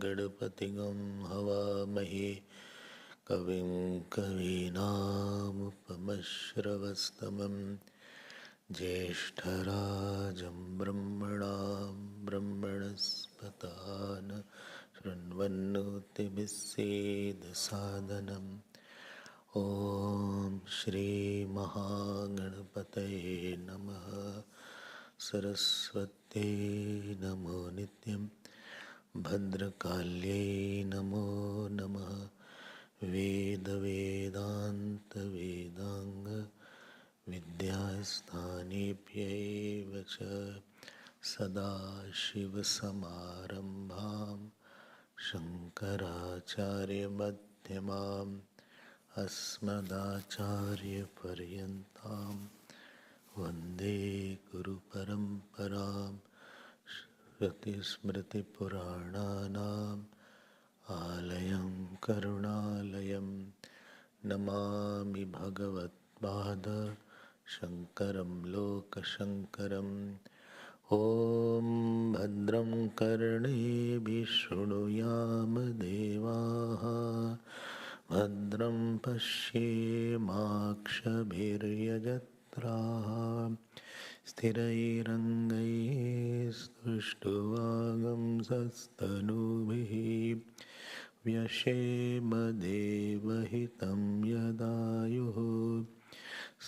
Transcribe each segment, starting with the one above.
गणपतिगं हवामहे कविं कवीनामुपमश्रवस्तमं ज्येष्ठराजं ब्रह्मणां ब्रह्मणस्पतान् शृण्वन्नोतिभिस्सेदसादनम् ॐ श्रीमहागणपतये नमः। सरस्वत्यै नमो नित्यं भद्रकाल्यै नमो नमः। वेदवेदान्तवेदाङ्ग विद्यास्थानेभ्यैव च सदाशिवसमारम्भां शङ्कराचार्यमध्यमाम् अस्मदाचार्यपर्यन्तां वन्दे गुरुपरम्परां। श्रुतिस्मृतिपुराणानाम् आलयं करुणालयं नमामि भगवत्पाद शङ्करं लोकशङ्करम्। ॐ भद्रं कर्णेभिः शृणुयाम देवाः भद्रं पश्येमाक्षभिर्यजत्राः स्थिरैरङ्गैस्तुष्टुवागंसस्तनूभिः व्यशेम देवहितं यदायुः।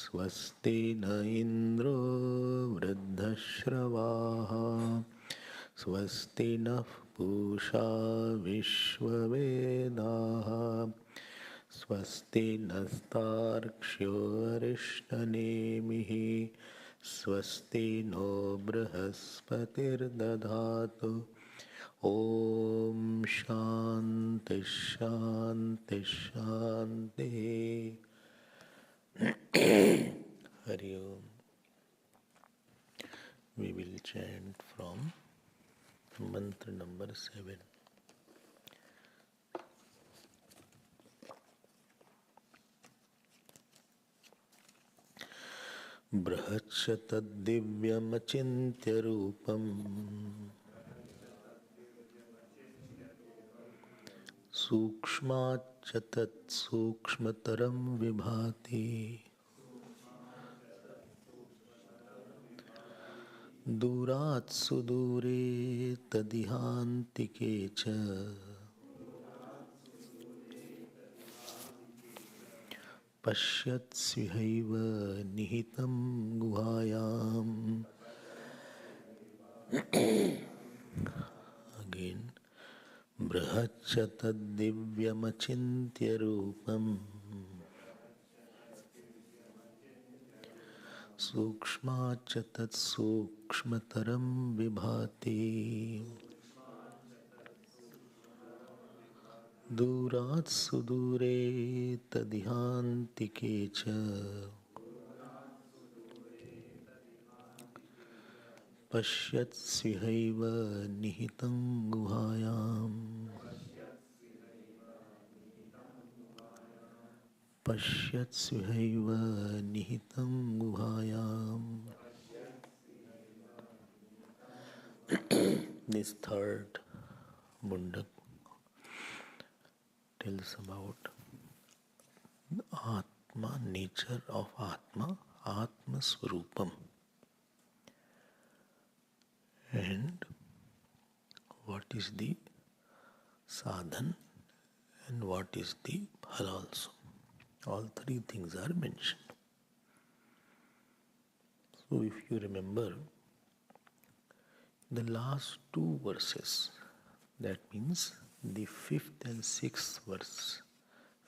स्वस्ति न इन्द्रो वृद्धश्रवाः स्वस्ति नः पूषा विश्ववेदाः स्वस्ति नस्तार्क्ष्यो अरिष्टनेमिः स्वस्ति नो बृहस्पतिर्दधातु। ॐ शान्ति शान्ति शान्तिः। हरि ओम। We will chant from mantra number 7. बृहच्च तद्दिव्यमचिन्त्य रूपम् सूक्ष्माच्च तत्सूक्ष्मतरं विभाति दूरात् सुदूरे तदिहान्तिके च पश्यत्स्विहैव निहितं गुहायाम्। Again, बृहच्च तद्दिव्यमचिन्त्य रूपम् सूक्ष्माच्च तत्सूक्ष्मतरं विभाति दूरात् सुदूरे तदिहान्तिके च पश्यत्स्विहैव निहितं गुहायाम्। पश्यत्स्विहैव निहितं गुहायाम्। This third Mundaka tells about Atma, nature of Atma, Atma Swarupam, and what is the sadhan and what is the phal also. All three things are mentioned. So if you remember the last two verses, that means the fifth and sixth verse,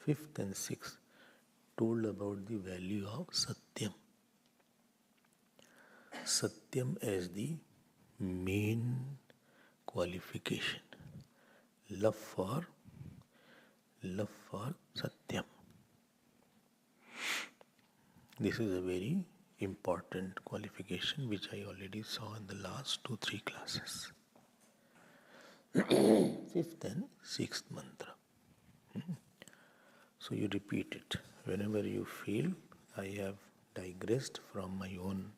fifth and sixth told about the value of Satyam. Satyam as the main qualification. Love for Satyam. This is a very important qualification which I already saw in the last 2-3 classes. Fifth and sixth mantra. So you repeat it. Whenever you feel I have digressed from my own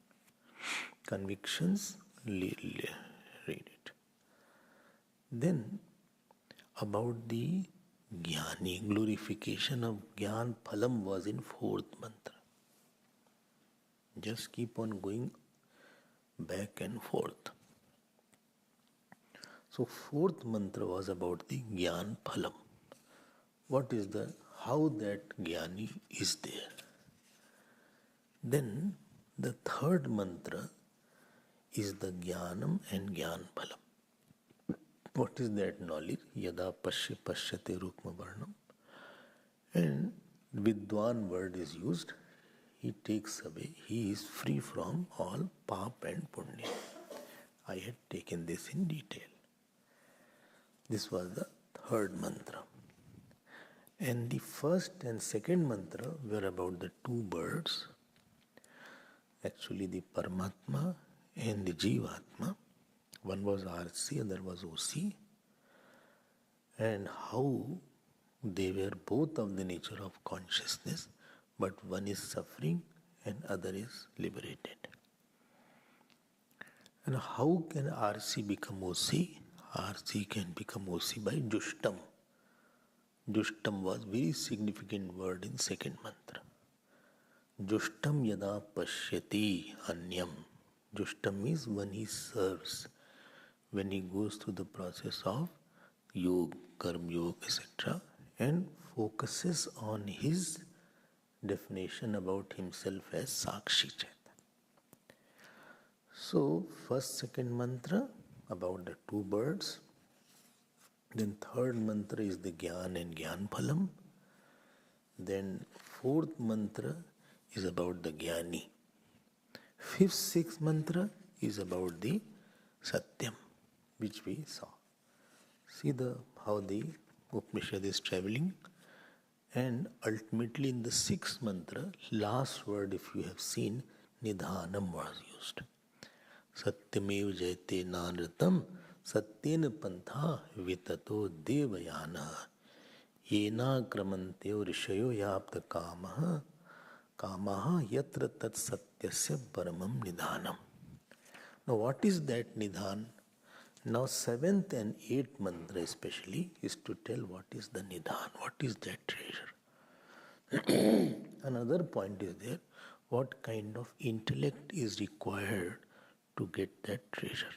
convictions, read it. Then about the Jnani, glorification of Jnana Phalam was in fourth mantra. Just keep on going back and forth. So fourth mantra was about the Jnana Phalam. What is how that Jnani is there. Then the third mantra is the Jnanam and Jnana Phalam. What is that knowledge? Yada pashyate rukma varnam. And Vidwan word is used. He takes away, he is free from all pap and punya. I had taken this in detail. This was the third mantra. And the first and second mantra were about the two birds, actually the Paramatma and the Jivatma. One was RC, other was OC. And how they were both of the nature of consciousness, but one is suffering and other is liberated. And how can RC become OC? RC can become OC by Jushtam. Jushtam was very significant word in second mantra. Jushtam yada pashyati anyam. Jushtam means when he serves, when he goes through the process of yoga, karma yoga, etc. and focuses on his definition about himself as Sakshi Chaitanya. So, first, second mantra about the two birds. Then third mantra is the Jnana and Jnana Phalam. Then fourth mantra is about the Jnani. Fifth, sixth mantra is about the Satyam, which we saw. See how the Upanishad is traveling. And ultimately in the sixth mantra, last word if you have seen, Nidhanam was used. Satyamev jayate nanratam satyena pantha vitato devayana yena kramanteo rishayo yapta kamaha yatra tat satyasya paramam nidhanam. Now what is that nidhan? Now seventh and eighth mantra especially is to tell what is the nidhan, what is that treasure. Another point is there, what kind of intellect is required to get that treasure.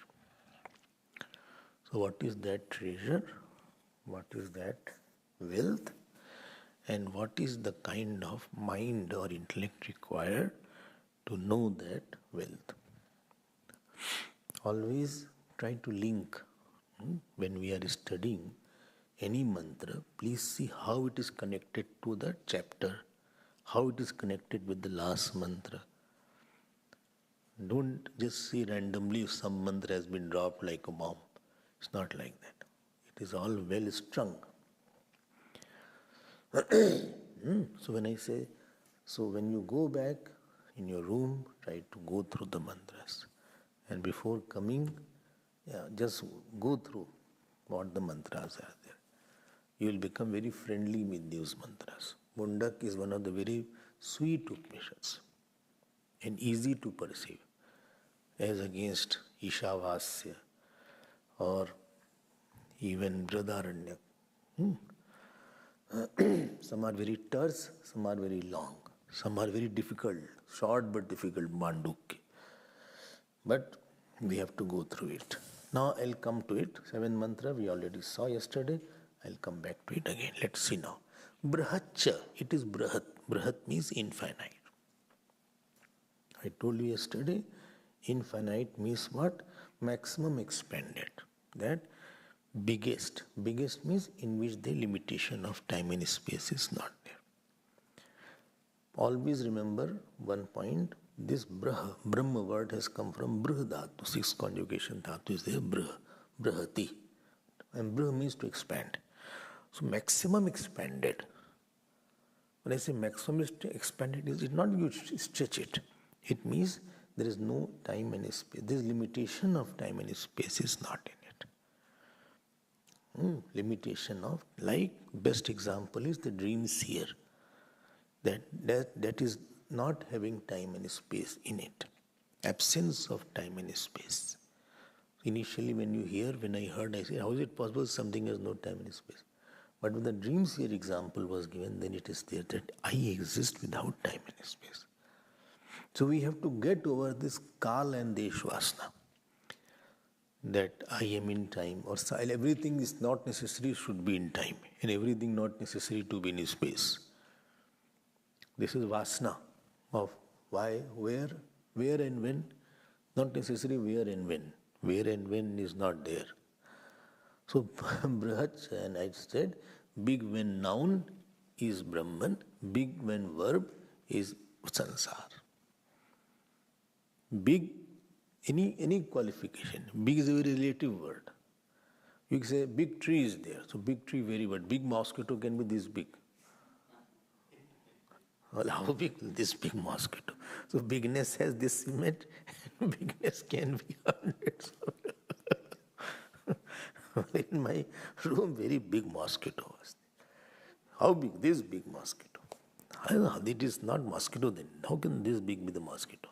So what is that treasure? What is that wealth? And what is the kind of mind or intellect required to know that wealth? Always try to link when we are studying any mantra, please see how it is connected to the chapter, how it is connected with the last mantra. Don't just see randomly if some mantra has been dropped like a bomb. It's not like that. It is all well strung. So when you go back in your room, try to go through the mantras. And before coming, just go through what the mantras are there. You will become very friendly with those mantras. Mundaka is one of the very sweet Upanishads and easy to perceive, as against Ishavasya or even Brihadaranyaka. Some are very terse, some are very long, some are very difficult, short but difficult, Mandukya. But we have to go through it. Now I'll come to it. Seventh mantra we already saw yesterday. I'll come back to it again. Let's see now. Brahatcha, it is Brahat. Brahat means infinite. I told you yesterday, infinite means what? Maximum expanded. That biggest. Biggest means in which the limitation of time and space is not there. Always remember one point. This Brahma word has come from Brah Dhatu. 6 conjugation Dhatu is there. Brah. Brahati. And Brah means to expand. So maximum expanded. When I say maximum expanded, it is not you stretch it. It means there is no time and space. This limitation of time and space is not in it. Limitation of, like, best example is the dream seer. That is not having time and space in it. Absence of time and space. Initially when I heard, I said, how is it possible something has no time and space? But when the dream seer example was given, then it is there that I exist without time and space. So we have to get over this Kal and Desh Vasana. That I am in time, or everything is not necessary should be in time, and everything not necessary to be in space. This is Vasana of why, where and when, not necessarily where and when. Where and when is not there. So Brahach, and I said, big when noun is Brahman, big when verb is Sansar. Big, any qualification. Big is a very relative word. You can say big tree is there, so big tree very word. Big mosquito can be this big. Well, how big this big mosquito? So bigness has this cement, and bigness can be hundreds. In my room, very big mosquito was there. How big? This big mosquito. It is not mosquito then. How can this big be the mosquito?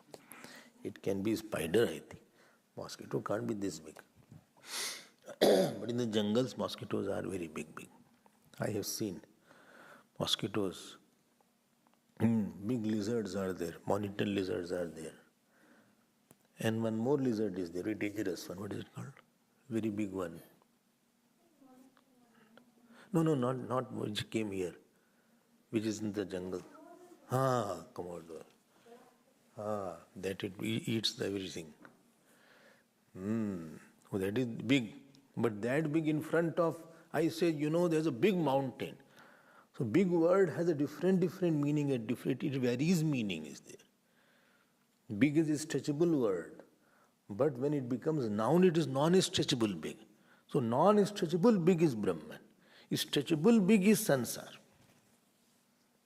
It can be spider, I think. Mosquito can't be this big. But in the jungles, mosquitoes are very big. I have seen mosquitoes. Big lizards are there. Monitor lizards are there. And one more lizard is there, very dangerous one. What is it called? Very big one. No, not which came here, which is in the jungle. Commodore. That it eats everything. That is big. But that big in front of, I say, there's a big mountain. So big word has a different meaning, it varies meaning is there. Big is a stretchable word. But when it becomes noun, it is non-stretchable big. So non-stretchable big is Brahman. Stretchable big is Sansar.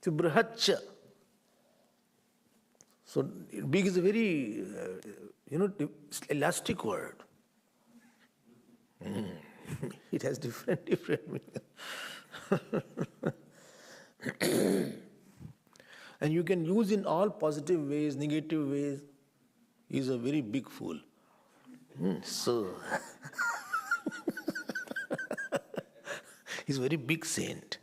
So Brahacha. So big is a very, elastic word. It has different meaning. And you can use in all positive ways, negative ways. He is a very big fool. So, he's a very big saint.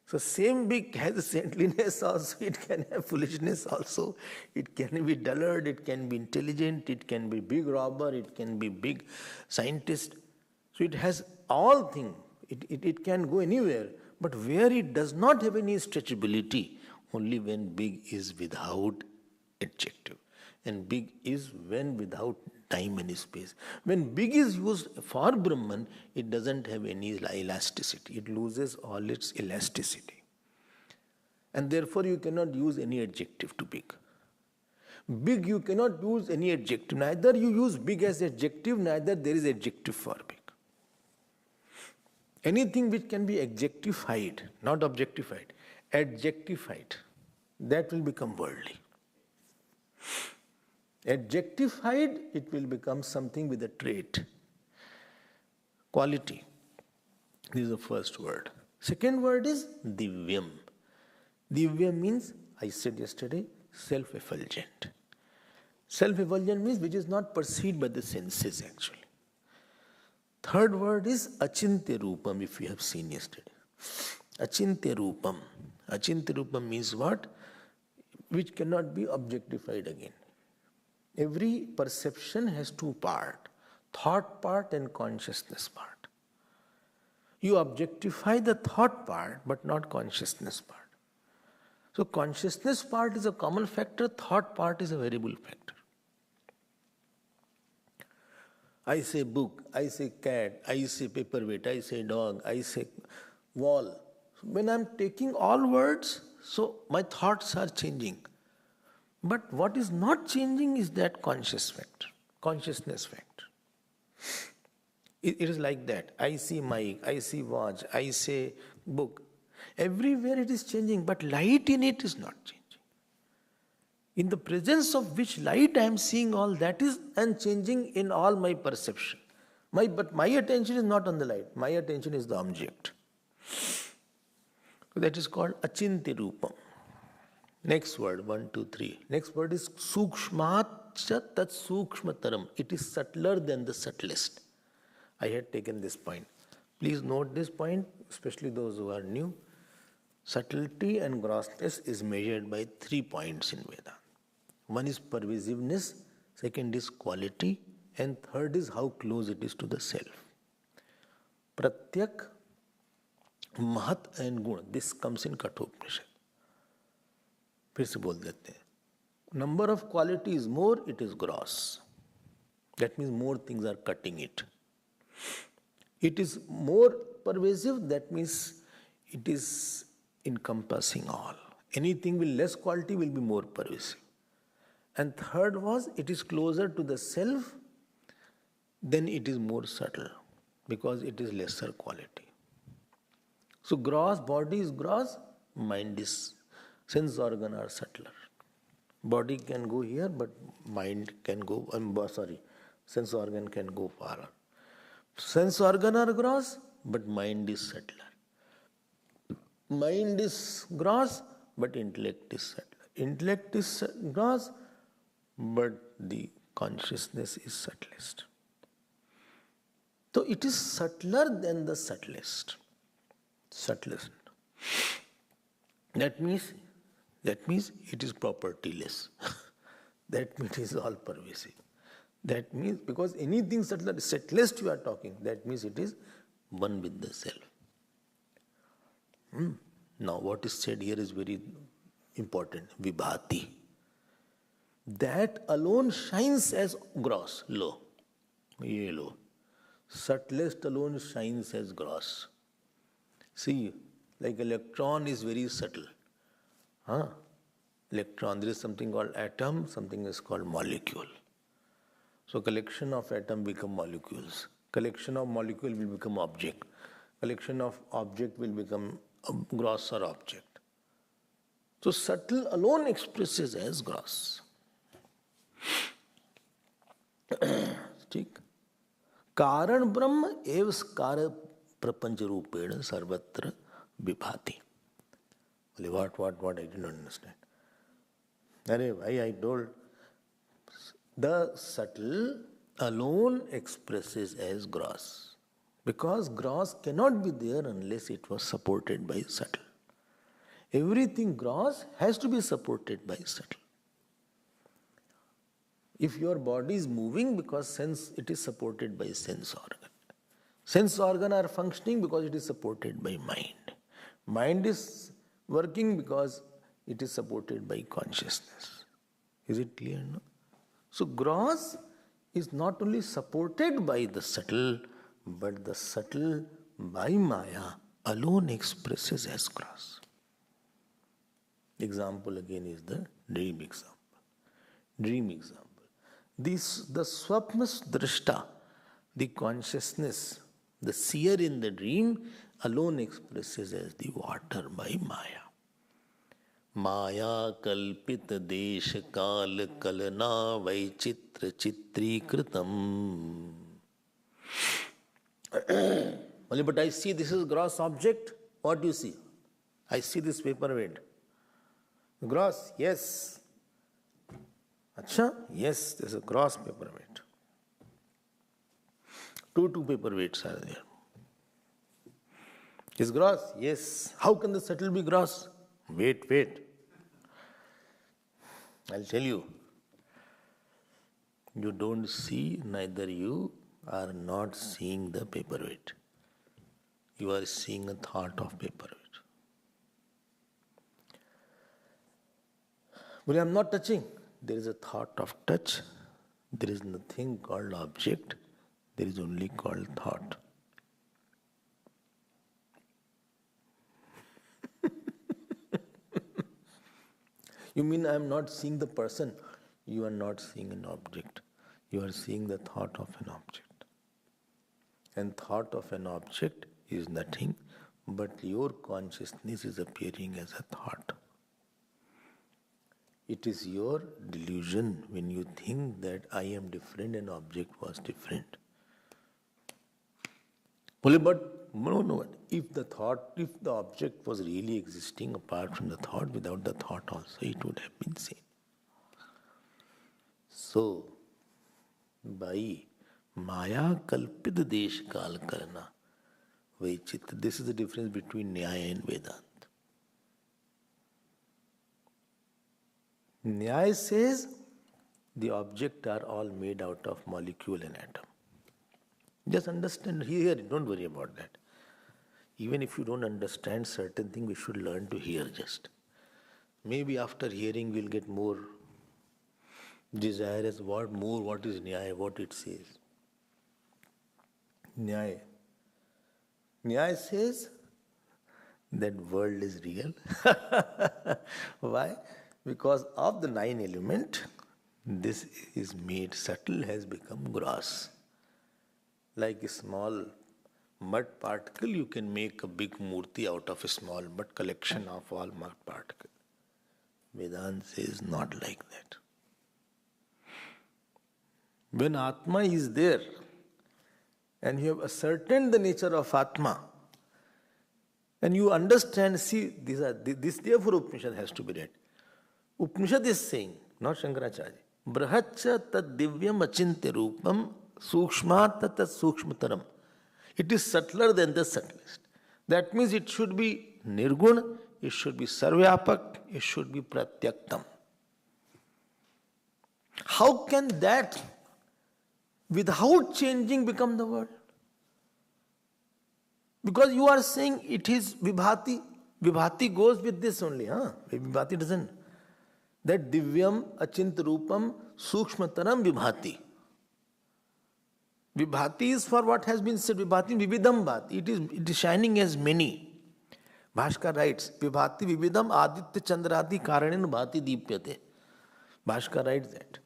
So same big has a saintliness also, it can have foolishness also, it can be dullard, it can be intelligent, it can be big robber, it can be big scientist. So it has all things, it can go anywhere, but where it does not have any stretchability, only when big is without adjective. And big is when without time and space. When big is used for Brahman, it doesn't have any elasticity. It loses all its elasticity. And therefore you cannot use any adjective to big. Big you cannot use any adjective. Neither you use big as adjective, neither there is adjective for big. Anything which can be adjectified, not objectified, adjectified, that will become worldly. Adjectified, it will become something with a trait, quality. This is the first word. Second word is divyam. Divyam means, I said yesterday, self-effulgent. Self-effulgent means which is not perceived by the senses actually. Third word is achintya rupam, if you have seen yesterday. Achintya rupam. Achintya rupam means what? Which cannot be objectified again. Every perception has two parts, thought part and consciousness part. You objectify the thought part but not consciousness part. So consciousness part is a common factor, thought part is a variable factor. I say book, I say cat, I say paperweight, I say dog, I say wall. When I'm taking all words, so my thoughts are changing. But what is not changing is that consciousness factor. It is like that. I see mic, I see watch, I say book. Everywhere it is changing, but light in it is not changing. In the presence of which light I am seeing all that is and changing in all my perception. But my attention is not on the light. My attention is the object. That is called achintya rupam. Next word, 1, 2, 3. Next word is sukshmacha tat sukshmataram. It is subtler than the subtlest. I had taken this point. Please note this point, especially those who are new. Subtlety and grossness is measured by 3 points in Vedanta. One is pervasiveness, second is quality, and third is how close it is to the self. Pratyak, Mahat and Gun. This comes in Kathopanishad. फिर से बोल देते हैं. Number of quality is more, it is gross. That means more things are cutting it. It is more pervasive, that means it is encompassing all. Anything with less quality will be more pervasive. And third was, it is closer to the self, then it is more subtle because it is lesser quality. So gross, body is gross, mind is, sense organ are subtler. Body can go here, but mind can go, sense organ can go farther. Sense organ are gross, but mind is subtler. Mind is gross, but intellect is subtler. Intellect is gross, but the consciousness is subtlest. So it is subtler than the subtlest. Subtlest. That means it is propertyless. That means it is all pervasive. That means because anything subtler, subtlest you are talking, that means it is one with the self. Now what is said here is very important. Vibhati. That alone shines as gross, low. Ye low. Subtlest alone shines as gross. See, like electron is very subtle. Electron, there is something called atom, something is called molecule. So collection of atom become molecules. Collection of molecule will become object. Collection of object will become a grosser object. So subtle alone expresses as gross. ठीक. कारण ब्रह्म एव car प्रपंच रूपेण सर्वत्र विभाति. What I didn't understand. Why I told the subtle alone expresses as gross. Because gross cannot be there unless it was supported by subtle. Everything gross has to be supported by subtle. If your body is moving because it is supported by sense organ. Sense organ are functioning because it is supported by mind. Mind is working because it is supported by consciousness. Is it clear? No? So gross is not only supported by the subtle, but the subtle by Maya alone expresses as gross. Example again is the dream example. Dream example. The swapnas drashta, the consciousness, the seer in the dream alone expresses as the water by Maya. Maya kalpita desha kal kalana vaichitra chitri kritam. Only but I see this is gross object. What do you see? I see this paperweight. Gross, yes. Acha? Yes, there's a gross paperweight. Two paperweights are there. Is gross? Yes. How can the subtle be gross? Wait. I'll tell you. You don't see, neither you are not seeing the paperweight. You are seeing a thought of paperweight. But I'm not touching. There is a thought of touch. There is nothing called object. There is only called thought. You mean I am not seeing the person? You are not seeing an object. You are seeing the thought of an object. And thought of an object is nothing, but your consciousness is appearing as a thought. It is your delusion when you think that I am different and object was different. Well, but no. If the object was really existing apart from the thought, without the thought also, it would have been seen. So, by Maya kalpit desh kal karna, vaichit. This is the difference between Nyaya and Vedanta. Nyaya says the objects are all made out of molecule and atom. Just understand, hear it, don't worry about that. Even if you don't understand certain things, we should learn to hear just. Maybe after hearing we'll get more desire as what is Nyaya, what it says. Nyaya. Nyaya says that world is real. Why? Because of the 9 elements, this is made subtle, has become gross. Like a small mud particle, you can make a big murti out of a small mud collection of all mud particles. Vedanta says not like that. When Atma is there, and you have ascertained the nature of Atma, and you understand, see, this therefore Upanishad has to be read. Upanishad is saying, not Shankaracharya, Brahacha tad divyam achintya rupam sukshma tat sukshmataram. It is subtler than the subtlest. That means it should be nirgun, it should be sarvyapak, it should be pratyaktam. How can that, without changing, become the word? Because you are saying it is vibhati. Vibhati goes with this only, huh? Vibhati doesn't. That divyam achint rupam sukshmataram vibhati. Vibhati is for what has been said. Vibhati vividam bhati. It is shining as many. Bhaskar writes, Vibhati vividam aditya chandrati karanin bhati deepyate. Bhaskar writes that.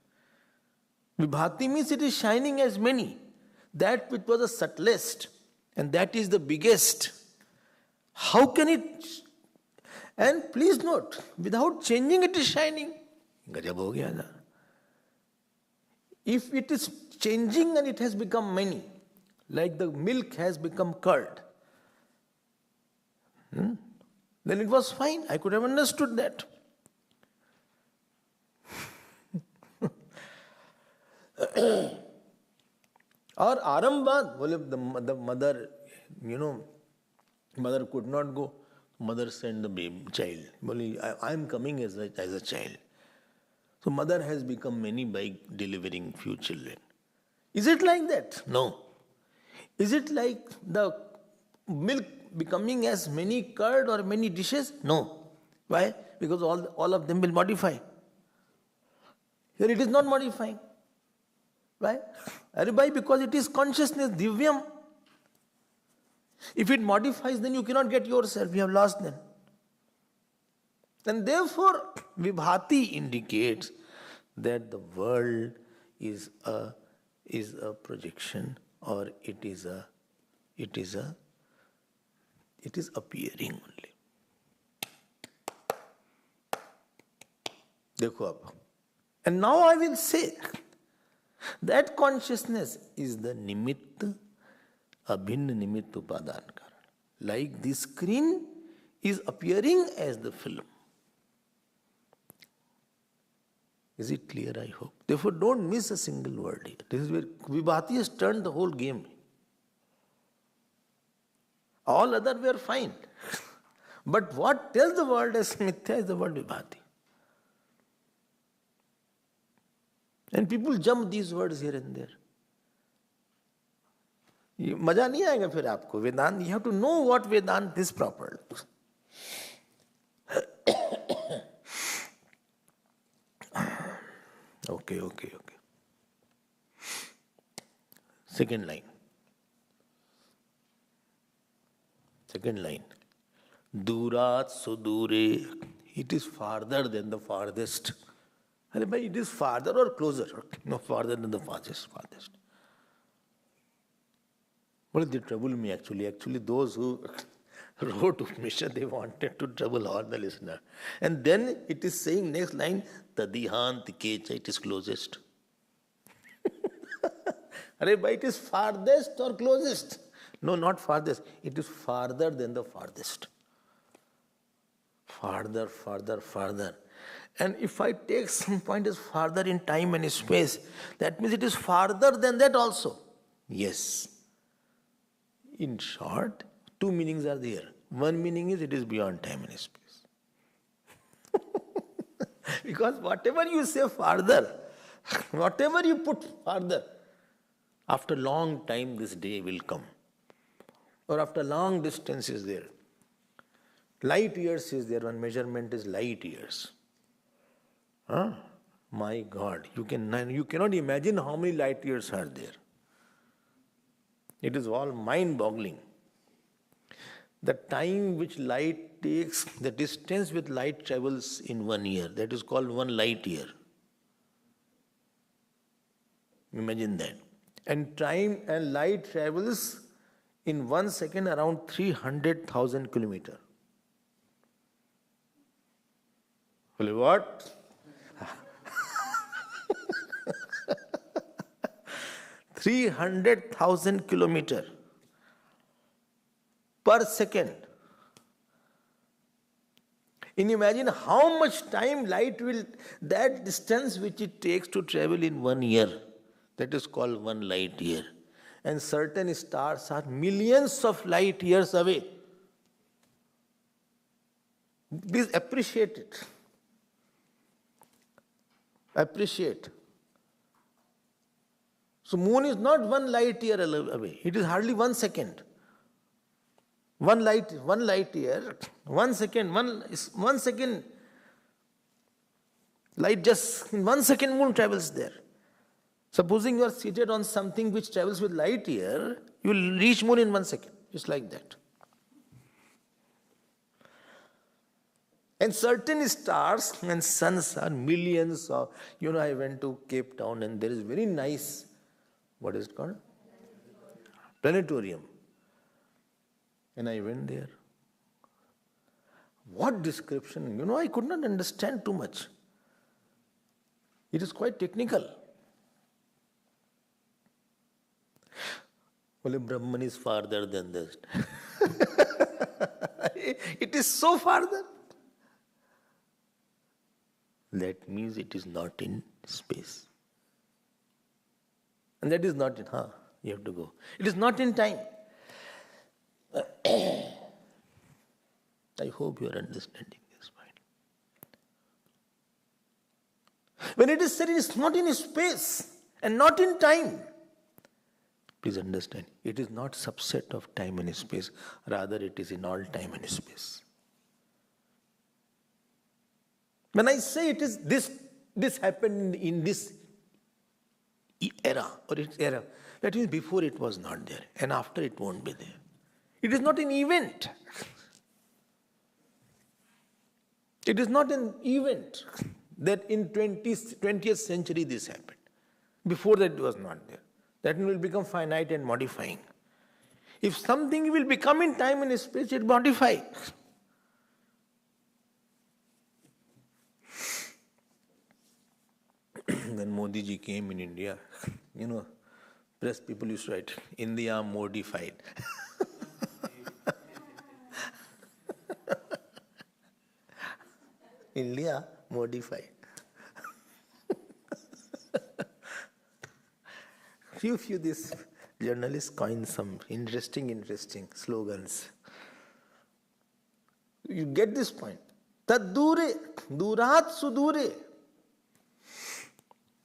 Vibhati means it is shining as many. That which was the subtlest and that is the biggest. How can it? And please note, without changing it is shining. Gajab ho gaya na. If it is changing and it has become many, like the milk has become curd, then it was fine. I could have understood that. Or Arambad, the mother, mother could not go. Mother sent the baby, child. I am coming as a child. So mother has become many by delivering few children. Is it like that? No. Is it like the milk becoming as many curd or many dishes? No. Why? Because all of them will modify. Here it is not modifying. Why? Why? Because it is consciousness, divyam. If it modifies, then you cannot get yourself. You have lost then. And therefore, vibhati indicates that the world is a projection, or it is appearing only. Dekho ab. And now I will say that consciousness is the nimitta, abhinna nimitta upadan karan. Like the screen is appearing as the film. Is it clear? I hope. Therefore, don't miss a single word here. This is where vibhati has turned the whole game. All other were fine. But what tells the world as mithya is the word vibhati. And people jump these words here and there. मजा नहीं आएगा फिर आपको वेदांत. You have to know what Vedanta is proper. Okay. Second line. Durat sudure. It is farther than the farthest. It is farther or closer? No, farther than the farthest. Well, they trouble me actually. Actually, those who wrote Upanishad, they wanted to trouble all the listener. And then it is saying next line, Tadihanti kecha, it is closest. But it is farthest or closest? No, not farthest. It is farther than the farthest. Farther, farther, farther. And if I take some point as farther in time and space, that means it is farther than that also. Yes. In short, two meanings are there. One meaning is it is beyond time and space. Because whatever you say farther, whatever you put farther, after long time this day will come. Or after long distance is there. Light years is there, one measurement is light years. My God, you cannot imagine how many light years are there. It is all mind-boggling. The time which light takes, the distance which light travels in 1 year, that is called 1 light year. Imagine that. And time and light travels in 1 second around 300,000 kilometers. Well, what? 300,000 kilometers per second. And imagine how much time light will, that distance which it takes to travel in 1 year, that is called 1 light year. And certain stars are millions of light years away. Please appreciate it. Appreciate. So moon is not 1 light year away. It is hardly 1 second. 1 light year, 1 second, 1 second. Light just in 1 second moon travels there. Supposing you are seated on something which travels with light year, you will reach moon in 1 second. Just like that. And certain stars and suns are millions of, I went to Cape Town and there is very nice, what is it called? Planetarium. And I went there. What description? I could not understand too much. It is quite technical. Well, Brahman is farther than this. It is so farther. That means it is not in space. And that is not in, you have to go. It is not in time. I hope you are understanding this point. When it is said it is not in space and not in time, please understand, it is not subset of time and space, rather it is in all time and space. When I say it is this happened in this era or its era, that means before it was not there and after it won't be there. It is not an event. It is not an event that in 20th century this happened. Before that it was not there. That will become finite and modifying. If something will become in time and space, it modifies. When Modi ji came in India, press people used to write, India modified. India modified. Few these journalists coined some interesting slogans. You get this point. Tad dure, durat sudure.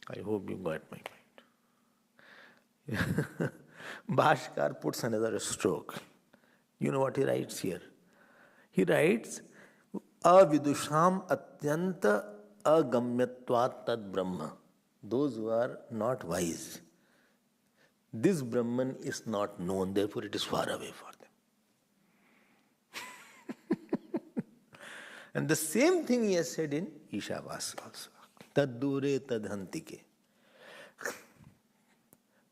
I hope you got my point. Bhaskar puts another stroke. You know what he writes here? He writes, Avidusham atyanta agamyatvat tad brahma. Those who are not wise. This Brahman is not known, therefore it is far away for them. And the same thing he has said in Ishavas also. Tad dure tad hantike.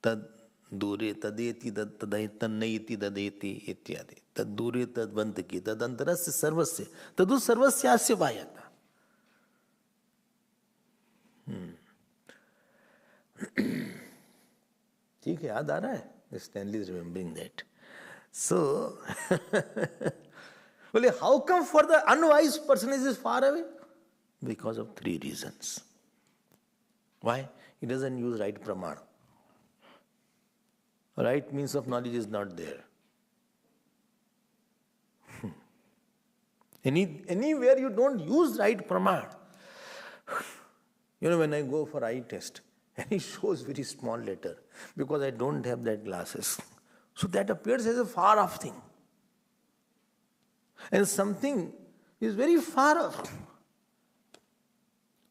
Tad दूरे तदेति तन्नयति ददेति इत्यादि. तद दूरे तद्वंतकी तदंतरस्य सर्वस्य तदु सर्वस्यास्य वायता. ठीक है, याद आ रहा है? Stanley is remembering that. So, well, how come for the unwise person is far away? Because of three reasons. Why? He doesn't use right praman. Right means of knowledge is not there. Anywhere you don't use right praman. When I go for eye test, and it shows very small letter, because I don't have that glasses. So that appears as a far off thing. And something is very far off.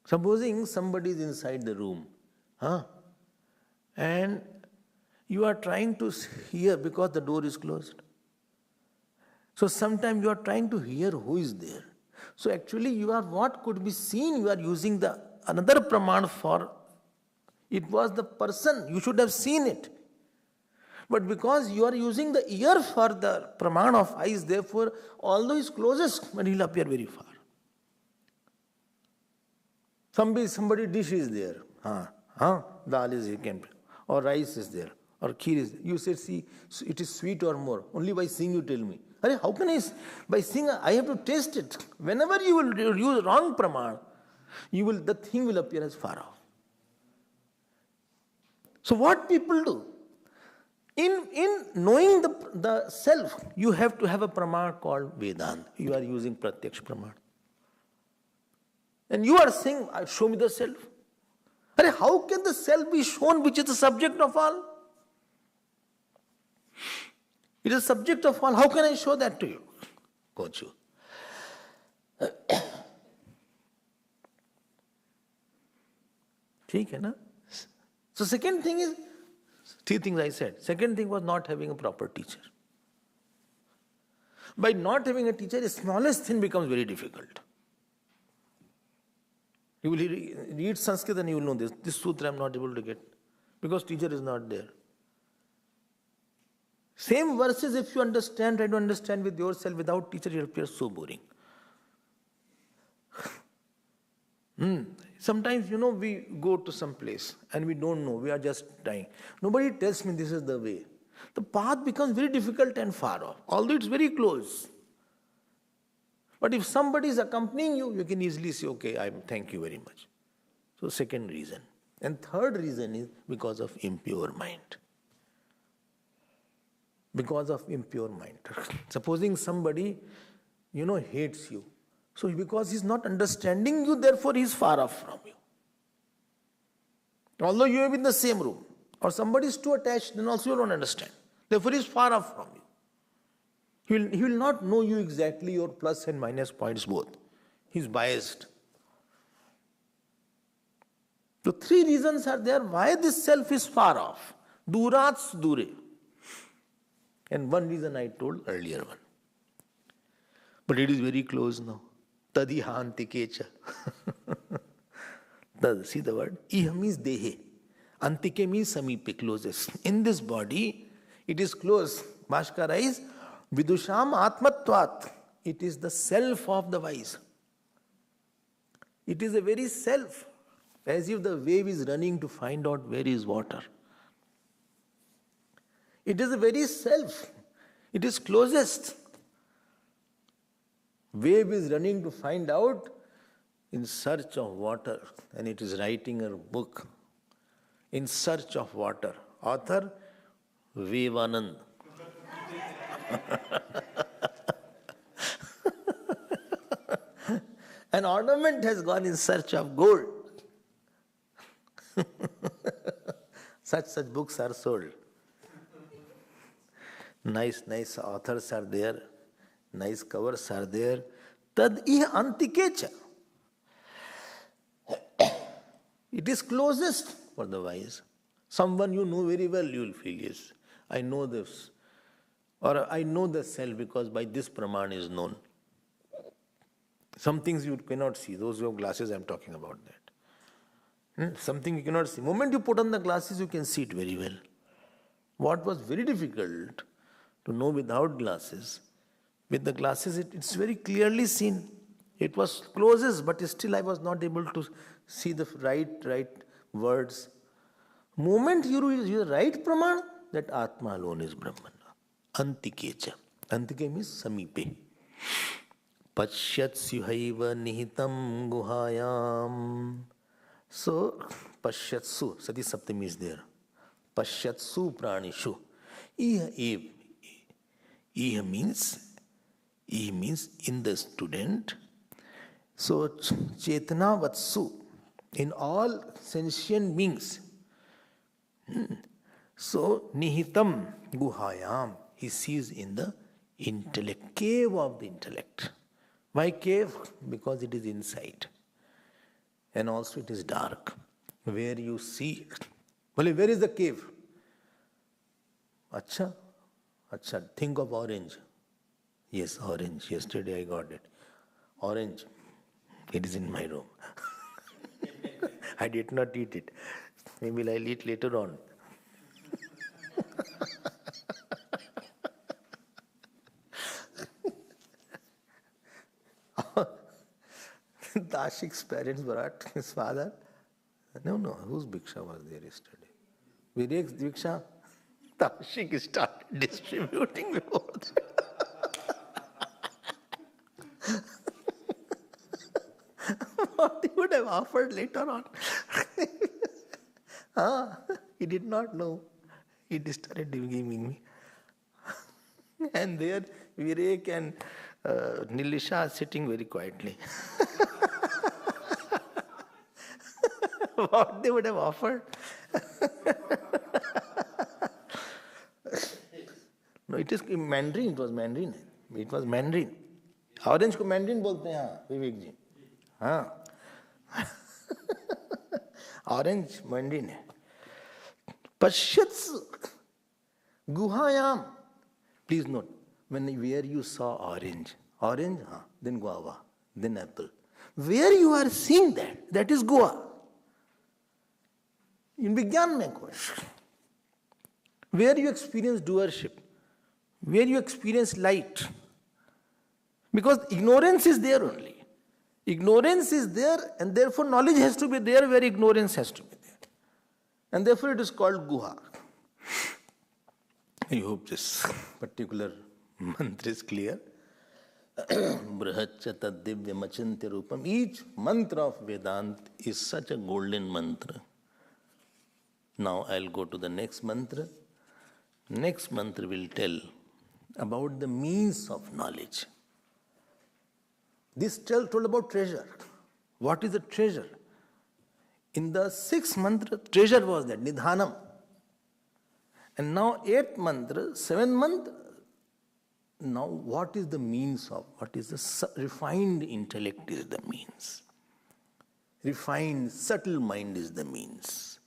Supposing somebody is inside the room, and you are trying to hear because the door is closed. So sometimes you are trying to hear who is there. So actually you are what could be seen, you are using the another praman for, it was the person, you should have seen it. But because you are using the ear for the praman of eyes, therefore, although he is closest, but he will appear very far. Somebody dish is there, dal is here, or rice is there, or kheer is there. You say, see, it is sweet or more. Only by seeing you tell me. How can I? By seeing, I have to taste it. Whenever you will use wrong praman, the thing will appear as far off. So what people do? In knowing the self, you have to have a praman called Vedanta. You are using Pratyaksh praman. And you are saying, show me the self. How can the self be shown which is the subject of all? It is the subject of all. How can I show that to you? Gochu. ठीक है ना? So second thing is, three things I said. Second thing was not having a proper teacher. By not having a teacher, the smallest thing becomes very difficult. You will read Sanskrit and you will know this. This sutra I am not able to get because teacher is not there. Same verses, if you understand, try to understand with yourself without teacher, it appears so boring. Sometimes, we go to some place and we don't know, we are just dying. Nobody tells me this is the way. The path becomes very difficult and far off, although it's very close. But if somebody is accompanying you, you can easily say, okay, thank you very much. So second reason. And third reason is because of impure mind. Because of impure mind. Supposing somebody, hates you. So because he's not understanding you, therefore he is far off from you. Although you are in the same room. Or somebody is too attached, then also you don't understand. Therefore he is far off from you. He will not know you exactly your plus and minus points both. He is biased. So three reasons are there why this self is far off. Durats dure. And one reason I told earlier one. But it is very close now. Tadiha antikecha. See the word? Iha means dehe. Antike means samipe, closest. In this body, it is close. Bhaskara is vidusham atmatvat. It is the self of the wise. It is a very self. As if the wave is running to find out where is water. It is the very self. It is closest. Wave is running to find out in search of water, and it is writing a book in search of water. Author Vivekananda. An ornament has gone in search of gold. Such books are sold. Nice authors are there. Nice covers are there. Tad iha antikecha. It is closest for the wise. Someone you know very well, you will feel, yes, I know this. Or I know the self because by this praman is known. Some things you cannot see. Those who have glasses, I am talking about that. Something you cannot see. The moment you put on the glasses, you can see it very well. What was very difficult to know without glasses, with the glasses it's very clearly seen. It was closest, but still I was not able to see the right words. Moment you use the right praman, that Atma alone is Brahman. Antikecha. Antike means samipe. Pashyatsyuhaiva nihitam guhayam. So, pashyatsu, Sati Saptami is there. Pashyatsu pranishu. Iha means in the student. So, Chetana Vatsu, in all sentient beings. So, Nihitam Guhayam, he sees in the intellect, cave of the intellect. Why cave? Because it is inside. And also it is dark. Where you see, well, where is the cave? Acha, think of orange. Yes, orange. Yesterday I got it. Orange. It is in my room. I did not eat it. Maybe I'll eat later on. Dashik's parents brought his father. No, whose Bhiksha was there yesterday? Virek's Bhiksha. Dashik started distributing before. What he would have offered later on. He did not know. He started giving me. And there Virek and Nilisha are sitting very quietly. What they would have offered. No, it is Mandarin. It was Mandarin. Orange को Mandarin बोलते हैं विवेक जी. हाँ. Orange Mandarin है. Pashyatsu guhayam. Please note, where you saw orange, then guava, then apple. Where you are seeing that is Goa. In Vigyan mein question. Where you experience doership, where you experience light. Because ignorance is there only. Ignorance is there, and therefore knowledge has to be there where ignorance has to be there. And therefore it is called Guha. I hope this particular mantra is clear. Brahaccha Tadivya Machintya Rupam. Each mantra of Vedant is such a golden mantra. Now I'll go to the next mantra. Next mantra will tell about the means of knowledge. This told about treasure. What is the treasure? In the sixth mantra, treasure was that, Nidhanam. And now eighth mantra, seventh mantra, now what is the means of, what is the refined intellect is the means. Refined, subtle mind is the means.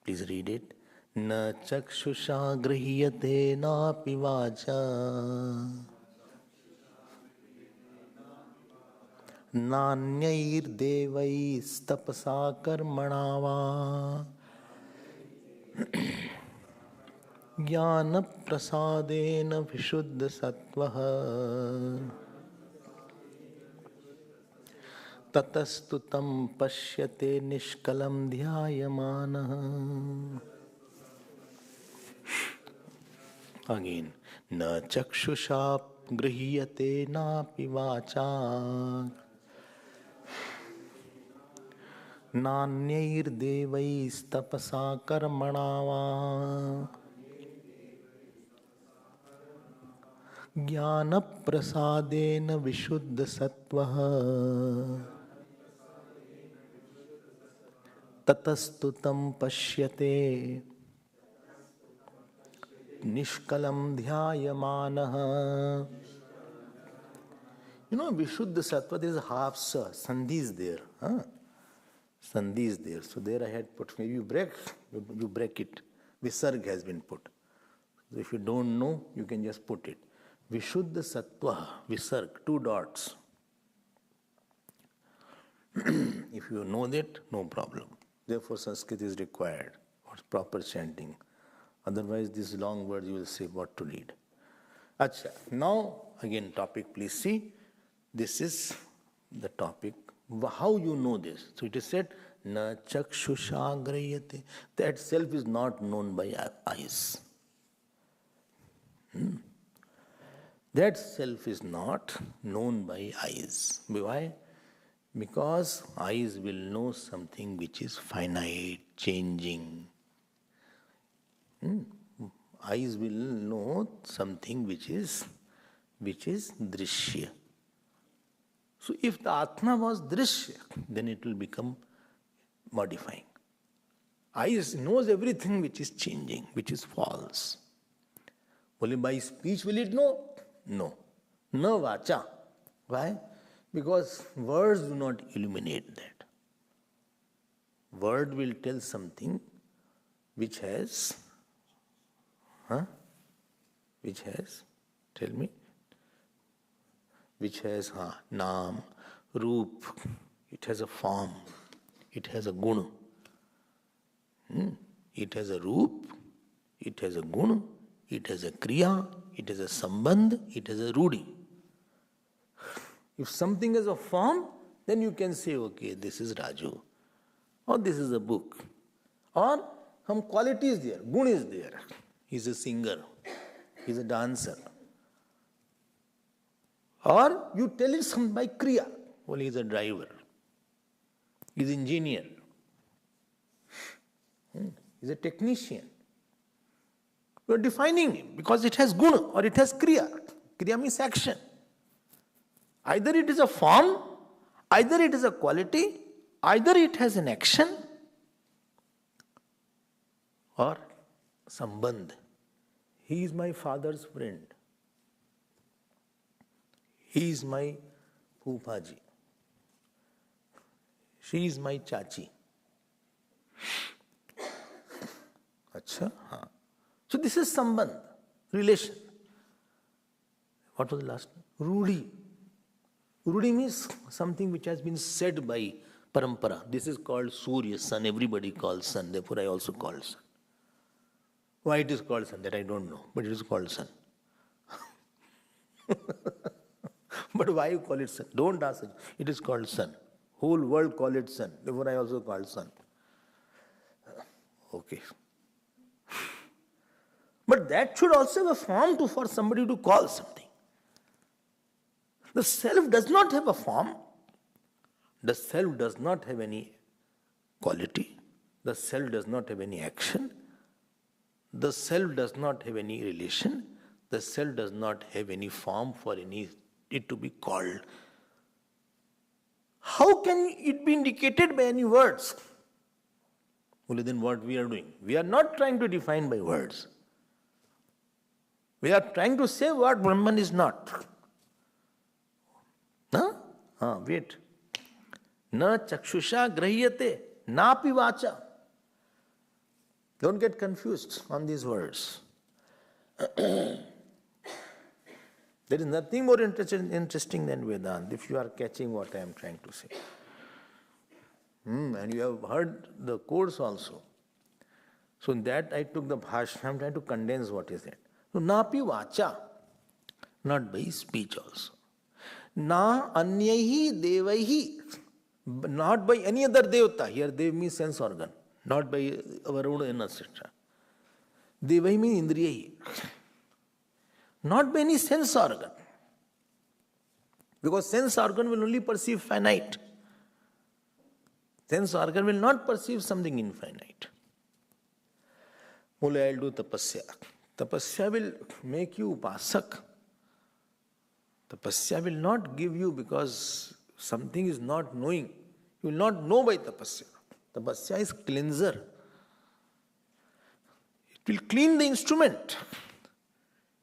Please read it. Na chakshusha grihiyate na pivacha nanyayir devais tapasa karmanava jnana prasadena vishuddha sattvaha tatastutam pashyate nishkalam dhyayamanaha. Again, na chakshusha grihiyate na pivacha nanyayir devais tapasa karmanava jnana prasadena vishuddha sattvaha tatastutam pashyate nishkalam dhyayamanaha. Vishuddha sattva, there is a half sa, sandhi is there. Sandhi is there. So there I had put, maybe you break it. Visarg has been put. So if you don't know, you can just put it. Vishuddha sattva, visarg, 2 dots. If you know that, no problem. Therefore Sanskrit is required for proper chanting. Otherwise, these long words you will say what to read. Acha. Now, again, topic, please see. This is the topic. How you know this? So it is said, na chakshusha grayate. That self is not known by eyes. That self is not known by eyes. Why? Because eyes will know something which is finite, changing. Eyes will know something which is drishya. So if the Atma was drishya, then it will become modifying. Eyes knows everything which is changing, which is false. Only by speech will it know? No. Na vacha. Why? Because words do not illuminate that. Word will tell something which has, tell me, which has naam, roop, it has a form, it has a guna. It has a roop, it has a guna, it has a kriya, it has a sambandh, it has a rudi. If something has a form, then you can say, okay, this is Raju, or this is a book, or some quality is there, gun is there. He's a singer, he's a dancer. Or you tell it by kriya, well, he's a driver, he's an engineer, he's a technician. You are defining him because it has guna or it has kriya. Kriya means action. Either it is a form, either it is a quality, either it has an action, or sambandh. He is my father's friend. He is my Poopaji. She is my Chachi. Acha? So this is sambandh, relation. What was the last one? Rudi. Rudi means something which has been said by parampara. This is called Surya, sun. Everybody calls sun. Therefore, I also call sun. Why it is called sun, that I don't know. But it is called sun. But why you call it sun? Don't ask. It is called sun. Whole world call it sun. Therefore, I also call sun. Okay. But that should also have a form for somebody to call something. The self does not have a form. The self does not have any quality. The self does not have any action. The self does not have any relation. The self does not have any form for it to be called. How can it be indicated by any words? Only then what we are doing? We are not trying to define by words. We are trying to say what Brahman is not. Wait. Na chakshusha grahyate, napi vacha. Don't get confused on these words. There is nothing more interesting than Vedanta, if you are catching what I am trying to say. And you have heard the course also. So in that I took the bhashya, I am trying to condense what is that. So napi vacha, not by speech also. Na anyahi devaihi, not by any other devata. Here dev means sense organ, not by Varuna and etc. Devaihi means indriyahi, not by any sense organ. Because sense organ will only perceive finite. Sense organ will not perceive something infinite. Mula, I'll do tapasya. Tapasya will make you upasak. Tapasya will not give you because something is not knowing. You will not know by tapasya. Tapasya is cleanser. It will clean the instrument.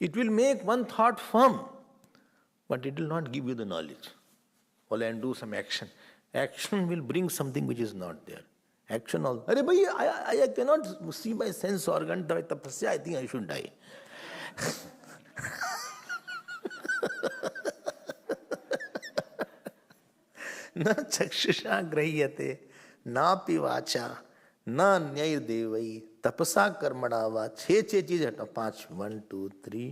It will make one thought firm. But it will not give you the knowledge. Well, and do some action. Action will bring something which is not there. Action also. I cannot see my sense organ. Tapasya, I think I should die. Na chakshusha grahyate, na pi vacha, na nyai devai, तपसा कर्मणा वा, छह चीज हटा, 5, 1 2 3,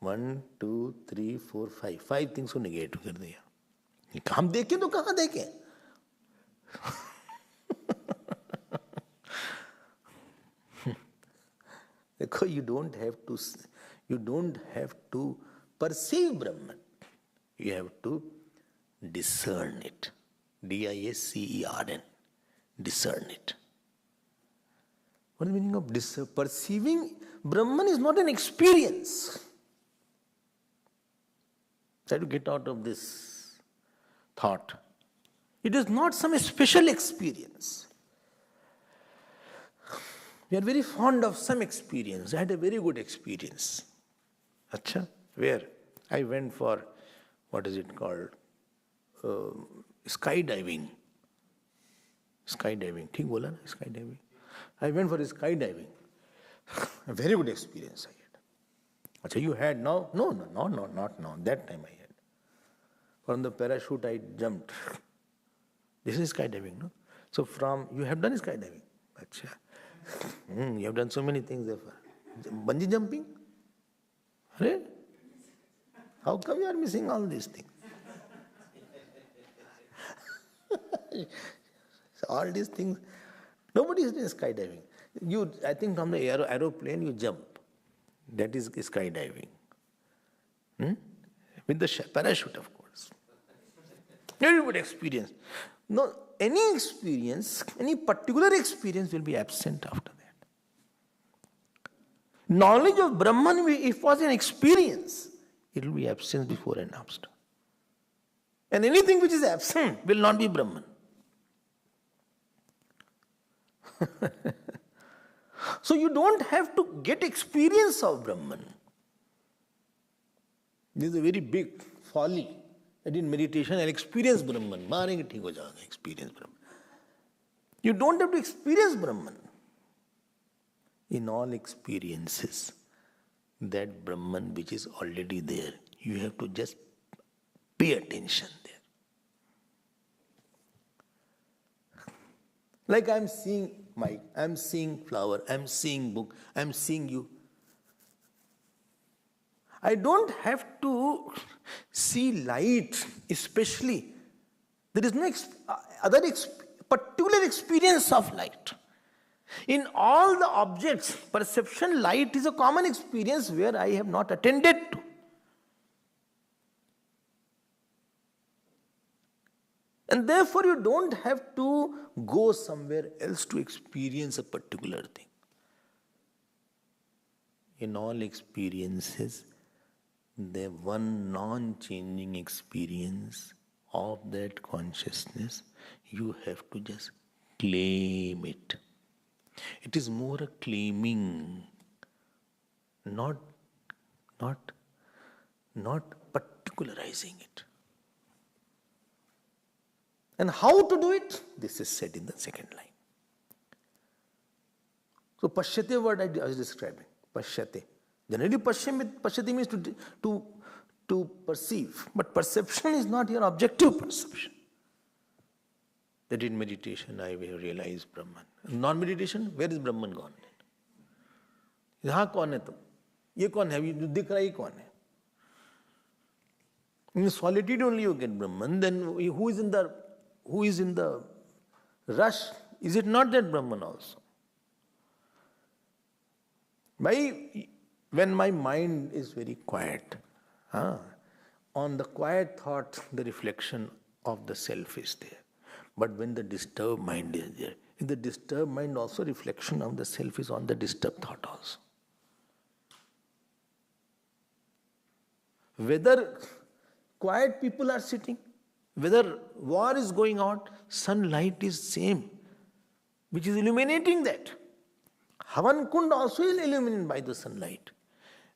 1 2 3 4 5 things को negate कर दिया। हम देखें तो कहाँ देखें? देखो, you don't have to perceive Brahman. You have to discern it. DISCERN. Discern it. What is the meaning of perceiving? Brahman is not an experience. Try to get out of this thought. It is not some special experience. We are very fond of some experience. I had a very good experience. Acha? Where? I went for, what is it called? Skydiving. Skydiving. ठीक बोला ना? Skydiving. I went for skydiving. A very good experience I had. Acha, you had now? No, not now. That time I had. From the parachute I jumped. This is skydiving, no? So you have done skydiving. Acha. You have done so many things therefore. Bungee jumping? Right? How come you are missing all these things? So all these things, nobody is doing skydiving. I think from the aeroplane you jump. That is skydiving. With the parachute, of course. Very good experience. No, any experience, any particular experience will be absent after that. Knowledge of Brahman, if it was an experience, it will be absent before and after. And anything which is absent will not be Brahman. So you don't have to get experience of Brahman. This is a very big folly. That in meditation I'll experience Brahman. Marenge theek ho jayega, experience Brahman. You don't have to experience Brahman. In all experiences, that Brahman which is already there, you have to just pay attention there. Like I'm seeing mic, I'm seeing flower, I'm seeing book, I'm seeing you. I don't have to see light, especially. There is no particular experience of light. In all the objects, perception, light is a common experience where I have not attended to. And therefore you don't have to go somewhere else to experience a particular thing. In all experiences, the one non-changing experience of that consciousness, you have to just claim it. It is more a claiming, not particularizing it. And how to do it? This is said in the second line. So pashyate word I was describing. Pashyate. Generally pashyate means to perceive. But perception is not your objective perception. That in meditation I will realize Brahman. Non-meditation, where is Brahman gone? यहाँ कौन है तुम? ये कौन है? जो दिख रहा है ये कौन है? In solitude only you get Brahman. Then who is in the rush? Is it not that Brahman also? When my mind is very quiet, on the quiet thought, the reflection of the self is there. But when the disturbed mind is there, in the disturbed mind also reflection of the self is on the disturbed thought also. Whether quiet people are sitting, whether war is going on, sunlight is same, which is illuminating that. Havan Kund also is illuminated by the sunlight.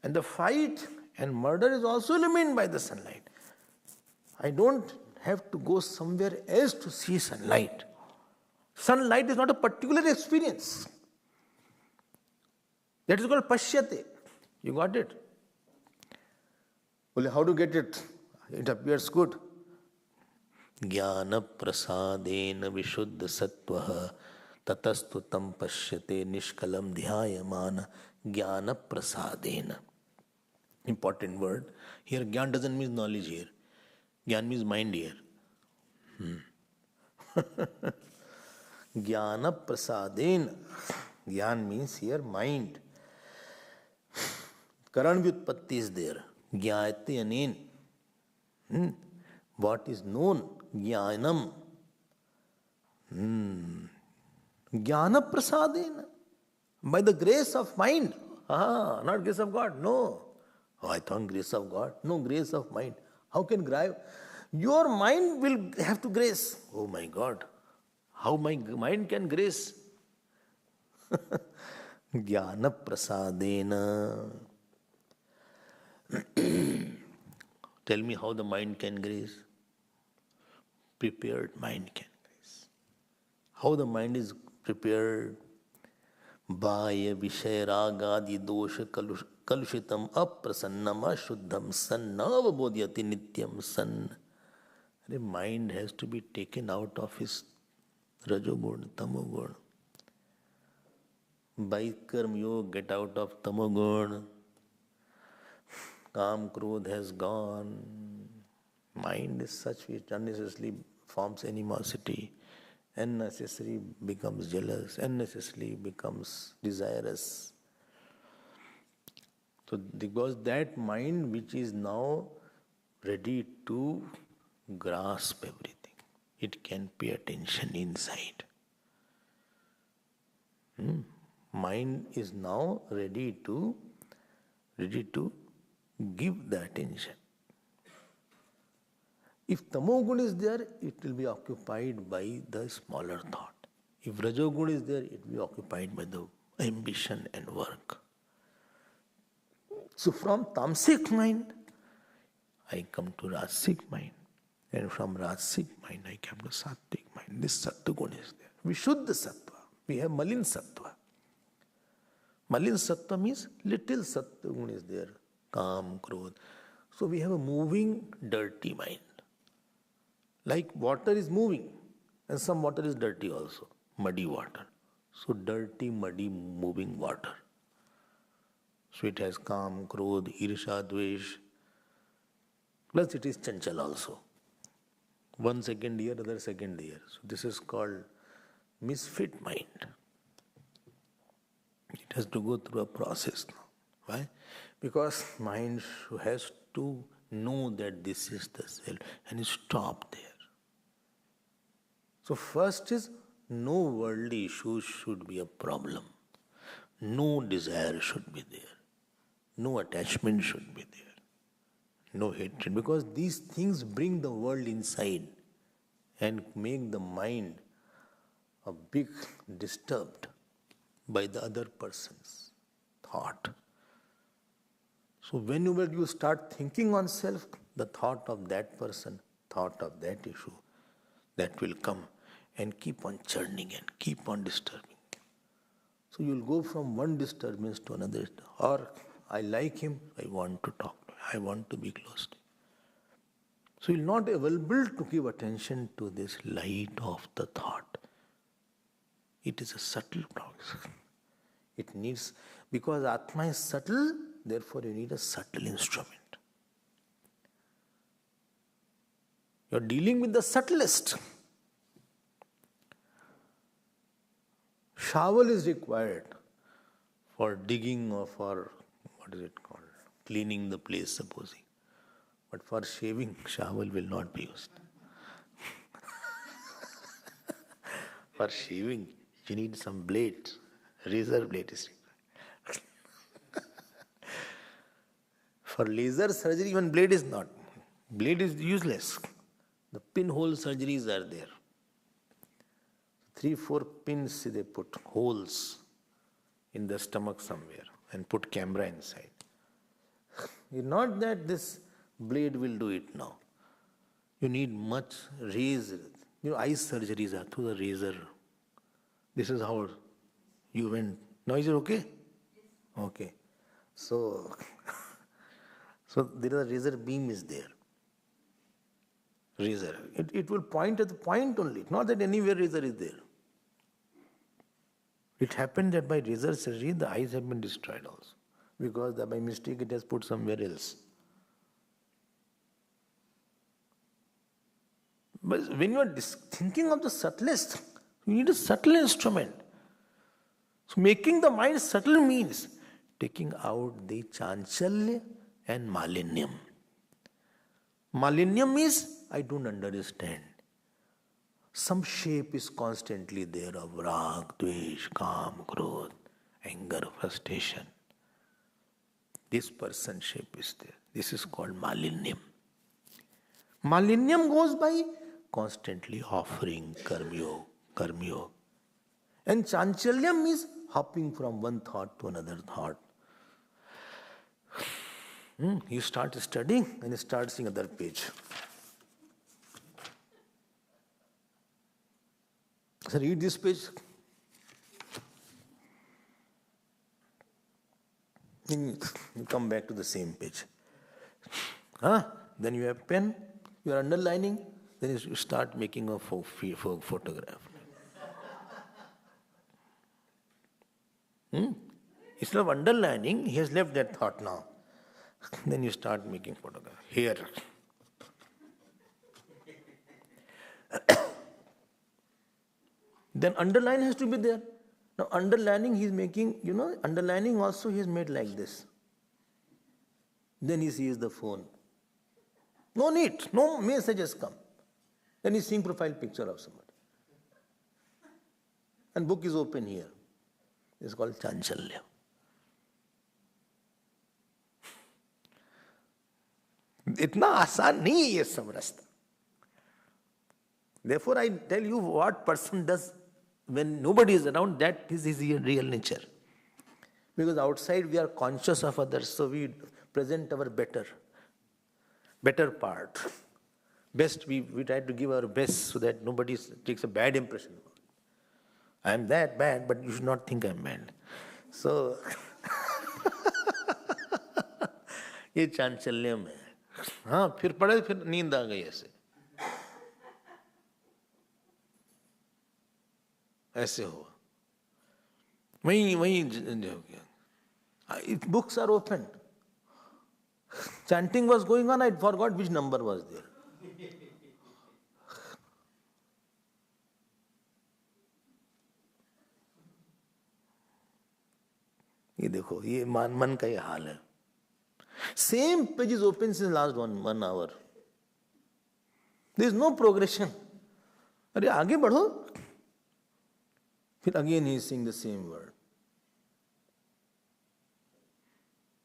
And the fight and murder is also illuminated by the sunlight. I don't have to go somewhere else to see sunlight. Sunlight is not a particular experience. That is called pashyate. You got it? Well, how to get it? It appears good. Jnana prasadena vishuddha sattvaha Tatastu tam pashyate nishkalam dhyayamana jnana prasadena. Important word. Here, jnana doesn't mean knowledge here. Jnana means mind here. Jnana prasadena. Jnana means here mind. Karan vyutpatti is there. Jnayate anen. What is known? Jnanam. Jnana prasadena. By the grace of mind. Not grace of God. No. Oh, I thought grace of God. No, grace of mind. How can grace? Your mind will have to grace. Oh my God. How my mind can grace? Jnana prasadena. Tell me how the mind can grace. Prepared mind can grace. How the mind is prepared? Bhaya Vishaya Ragadi Dosha Kalushitam Aprasannam Ashuddham Sanna Bodhyati Nityam San. The mind has to be taken out of his Rajogun, Tamogun. By Karma Yoga, get out of Tamogun. Kam Krodh has gone. Mind is such which unnecessarily forms animosity, unnecessarily becomes jealous, unnecessarily becomes desirous. So because that mind which is now ready to grasp everything, it can pay attention inside. Mind is now ready to give the attention. If tamogun is there, it will be occupied by the smaller thought. If rajogun is there, it will be occupied by the ambition and work. So from tamasic mind, I come to rajasic mind. And from rajasic mind, I come to sattvic mind. This sattvagun is there. We should the sattva. We have malin sattva. Malin sattva means little sattvagun is there. Kam, krodh. So we have a moving, dirty mind. Like water is moving, and some water is dirty also, muddy water. So dirty, muddy, moving water. So it has kam, krodh, irsha, dvesh. Plus it is chanchal also. 1 second here, other second here. So this is called misfit mind. It has to go through a process now. Why? Because mind has to know that this is the self and stop there. So first is no worldly issues should be a problem. No desire should be there. No attachment should be there. No hatred. Because these things bring the world inside and make the mind a bit disturbed by the other person's thought. So whenever you start thinking on self, the thought of that person, thought of that issue, that will come and keep on churning and keep on disturbing. So you'll go from one disturbance to another. Or I like him, I want to talk to him, I want to be close to him. So you're not available to give attention to this light of the thought. It is a subtle process. It needs, because Atma is subtle, therefore you need a subtle instrument. You're dealing with the subtlest. Shovel is required for digging or for, cleaning the place, supposing. But for shaving, shovel will not be used. For shaving, you need some blade. Razor blade is required. For laser surgery, even blade is not. Blade is useless. The pinhole surgeries are there. 3-4 pins they put holes in the stomach somewhere and put camera inside. It's not that this blade will do it now. You need much razor. Eye surgeries are through the razor. This is how you went. Now is it okay? Okay. So there is a razor beam is there. Razor. It will point at the point only. Not that anywhere razor is there. It happened that by laser surgery, the eyes have been destroyed also. Because by mistake it has put somewhere else. But when you are thinking of the subtlest, you need a subtle instrument. So making the mind subtle means taking out the chanchalya and malinyam. Malinyam means I don't understand. Some shape is constantly there of rag, dvesh, kam, krodh, anger, frustration. This person shape is there. This is called malinyam. Malinyam goes by constantly offering karma. And chanchalyam is hopping from one thought to another thought. You start studying and you start seeing other page. So read this page. You come back to the same page. Then you have pen, you are underlining, then you start making a photograph. Instead of underlining, he has left that thought now. Then you start making photograph. Here. Then underline has to be there. Now underlining he is making, underlining also he has made like this. Then he sees the phone. No need, no messages come. Then he's seeing profile picture of somebody. And book is open here. It's called chanchalya. इतना आसान नहीं है ये सब रास्ता. Therefore, I tell you what person does when nobody is around, that is his real nature. Because outside we are conscious of others, so we present our better part. Best, we try to give our best so that nobody takes a bad impression. I am that bad, but you should not think I am bad. So, ये चांचल्यम है. हाँ, फिर पढ़े, फिर नींद आ गई ऐसे हुआ. वही हो गया. Books are opened. Chanting was going on, I forgot which number was there. ये देखो, ये मन का ये हाल है. Same page is open since last 1 hour. There is no progression. अरे आगे बढ़ो. Then again he is saying the same word.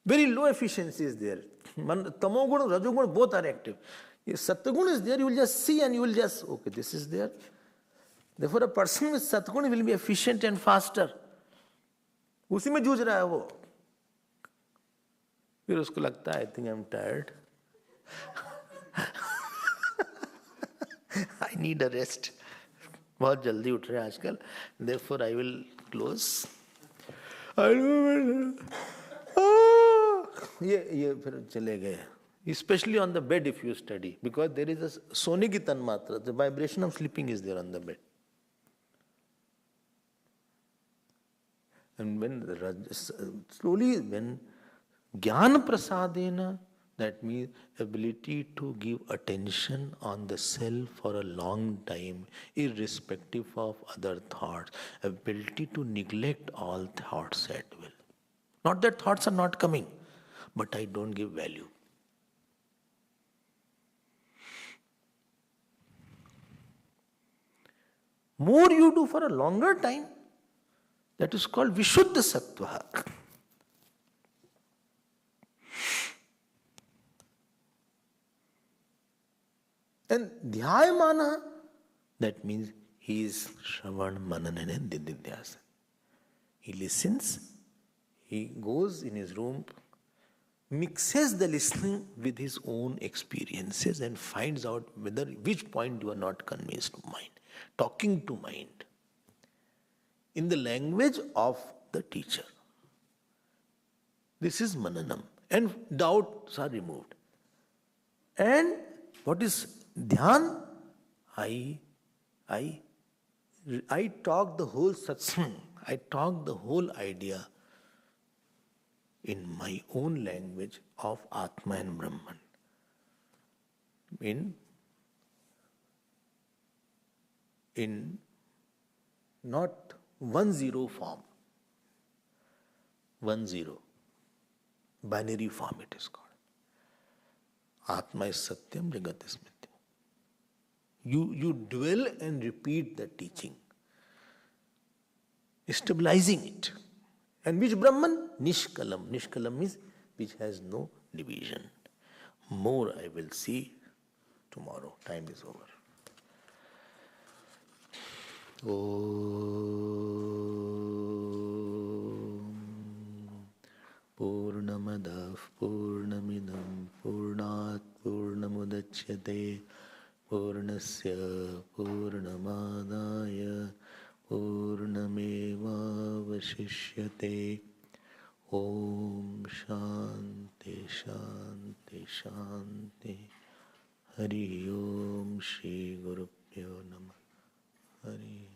Very low efficiency is there. Tamogun, Rajogun, both are active. If Satyagun is there, you will just see and you will just, okay, this is there. Therefore, a person with Satyagun will be efficient and faster. उसी में जूझ रहा है वो. फिर उसको लगता है, I think I'm tired. I need a rest. बहुत जल्दी उठ रहे हैं आजकल. Therefore, I will close. ये फिर चले गए. Especially on the bed if you study, because there is a soni ki tanmatra, the vibration of sleeping is there on the bed. And when slowly, when jnana prasadena, that means ability to give attention on the self for a long time, irrespective of other thoughts, ability to neglect all thoughts at will. Not that thoughts are not coming, but I don't give value. More you do for a longer time, that is called Vishuddha Sattva. And Dhyayamana, that means he is Shravan, Mananan and Dididhyasana. He listens, he goes in his room, mixes the listening with his own experiences and finds out which point you are not convinced to mind. Talking to mind in the language of the teacher. This is Mananam. And doubts are removed. And what is Dhyan? I talk the whole satsang. I talk the whole idea in my own language of Atma and Brahman. In not 1-0 form, 1-0, binary form it is called. Atma is Satyam, Jagat is Mithya. You dwell and repeat the teaching, stabilizing it. And which Brahman? Nishkalam. Nishkalam means which has no division. More I will see tomorrow. Time is over. Purnamadav Purnamidam Purnat Purnamudachyate Purnasya Purnamadaya Purnamevavashishyate. Om Shanti Shanti Shanti. Hari Om Shri Gurubhyo Namah. Hari